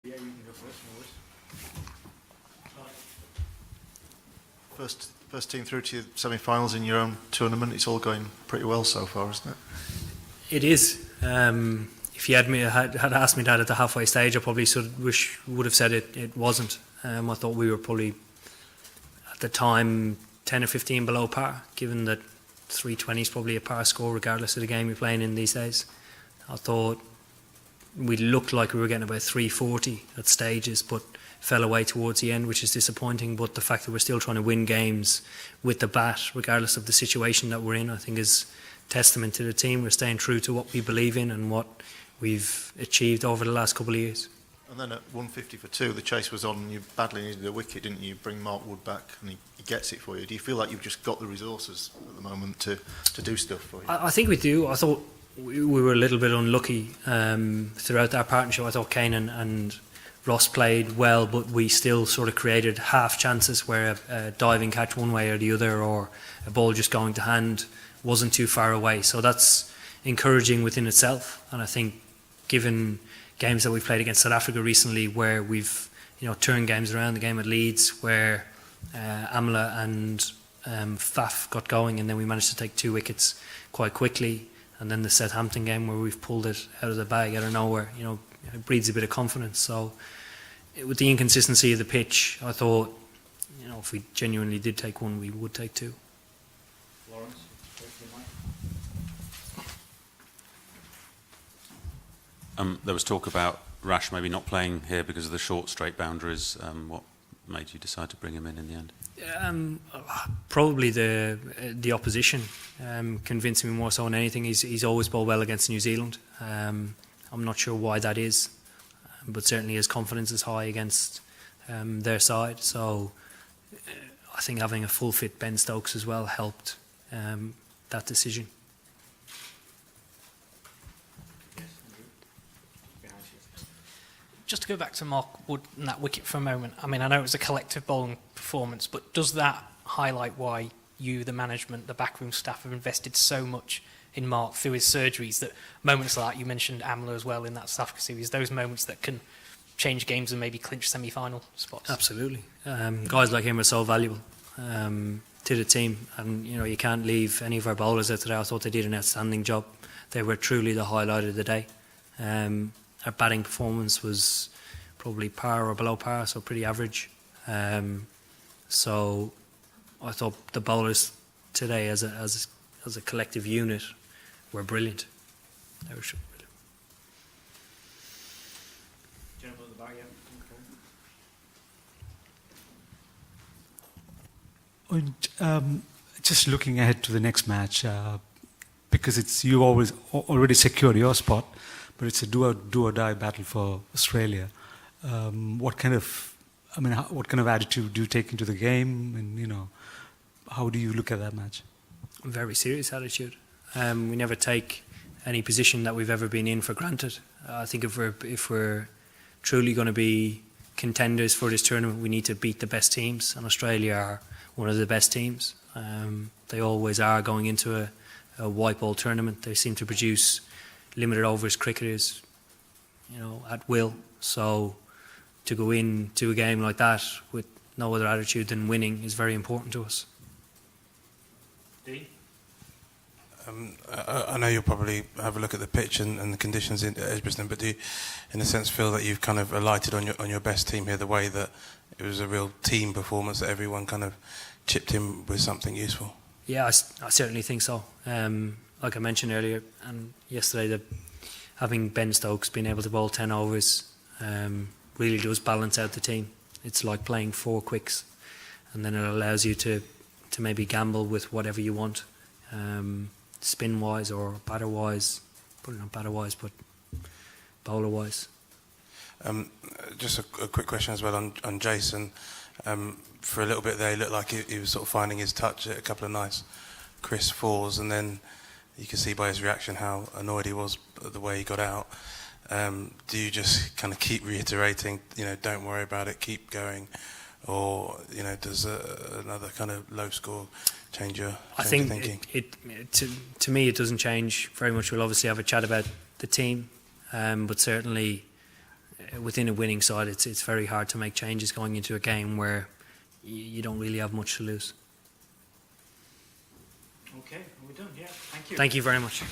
Yeah, you can go first, no worries. First team through to your semi-finals in your own tournament. It's all going pretty well so far, isn't it? It is. If you had asked me that at the halfway stage, I probably would have said it wasn't. I thought we were probably at the time 10 or 15 below par, given that 320 is probably a par score regardless of the game you're playing in these days. I thought we looked like we were getting about 340 at stages, but fell away towards the end, which is disappointing. But the fact that we're still trying to win games with the bat, regardless of the situation that we're in, I think is testament to the team. We're staying true to what we believe in and what we've achieved over the last couple of years. And then at 150 for two, the chase was on, and you badly needed a wicket, didn't you? Bring Mark Wood back, and he gets it for you. Do you feel like you've just got the resources at the moment to do stuff for you? I think we do. I thought we were a little bit unlucky throughout our partnership. I thought Kane and Ross played well, but we still sort of created half chances where a diving catch one way or the other, or a ball just going to hand wasn't too far away. So that's encouraging within itself. And I think given games that we've played against South Africa recently, where we've turned games around, the game at Leeds where Amla and Faf got going, and then we managed to take 2 wickets quite quickly, and then the Southampton game where we've pulled it out of the bag out of nowhere, it breeds a bit of confidence. So with the inconsistency of the pitch, I thought if we genuinely did take one, we would take 2. Lawrence, there was talk about Rash maybe not playing here because of the short straight boundaries. What made you decide to bring him in the end? Probably the opposition convincing me more so than anything. He's always bowled well against New Zealand. I'm not sure why that is, but certainly his confidence is high against their side. So I think having a full fit Ben Stokes as well helped that decision. Just to go back to Mark Wood and that wicket for a moment, I mean, I know it was a collective bowling performance, but does that highlight why you, the management, the backroom staff have invested so much in Mark through his surgeries, that moments like that, you mentioned Amla as well in that South Africa series, those moments that can change games and maybe clinch semi-final spots? Absolutely. Guys like him are so valuable to the team, and you can't leave any of our bowlers out today. I thought they did an outstanding job. They were truly the highlight of the day. Our batting performance was probably par or below par, so pretty average. So I thought the bowlers today, as a collective unit, were brilliant. They were brilliant. Gentleman at the back, yeah. And just looking ahead to the next match, because you always already secured your spot, but it's a do or die battle for Australia. What kind of attitude do you take into the game, and how do you look at that match? A very serious attitude. We never take any position that we've ever been in for granted. I think if we're truly going to be contenders for this tournament, we need to beat the best teams, and Australia are one of the best teams. They always are going into a white ball tournament. They seem to produce limited overs cricketers, at will. So to go into a game like that with no other attitude than winning is very important to us. Dean? I know you'll probably have a look at the pitch and the conditions in Edgbaston, but do you, in a sense, feel that you've kind of alighted on your best team here, the way that it was a real team performance, that everyone kind of chipped in with something useful? Yeah, I certainly think so. Like I mentioned earlier and yesterday, having Ben Stokes being able to bowl 10 overs really does balance out the team. It's like playing 4 quicks, and then it allows you to maybe gamble with whatever you want, spin-wise or batter-wise. Probably not batter-wise, but bowler-wise. Just a quick question as well on Jason. For a little bit there, he looked like he was sort of finding his touch at a couple of nice crisp 4s, and then you could see by his reaction how annoyed he was at the way he got out. Do you just kind of keep reiterating, don't worry about it, keep going, or does another kind of low score change your thinking? To me, it doesn't change very much. We'll obviously have a chat about the team, but certainly within a winning side, it's very hard to make changes going into a game where you don't really have much to lose. Okay, we're done. Yeah, thank you. Thank you very much.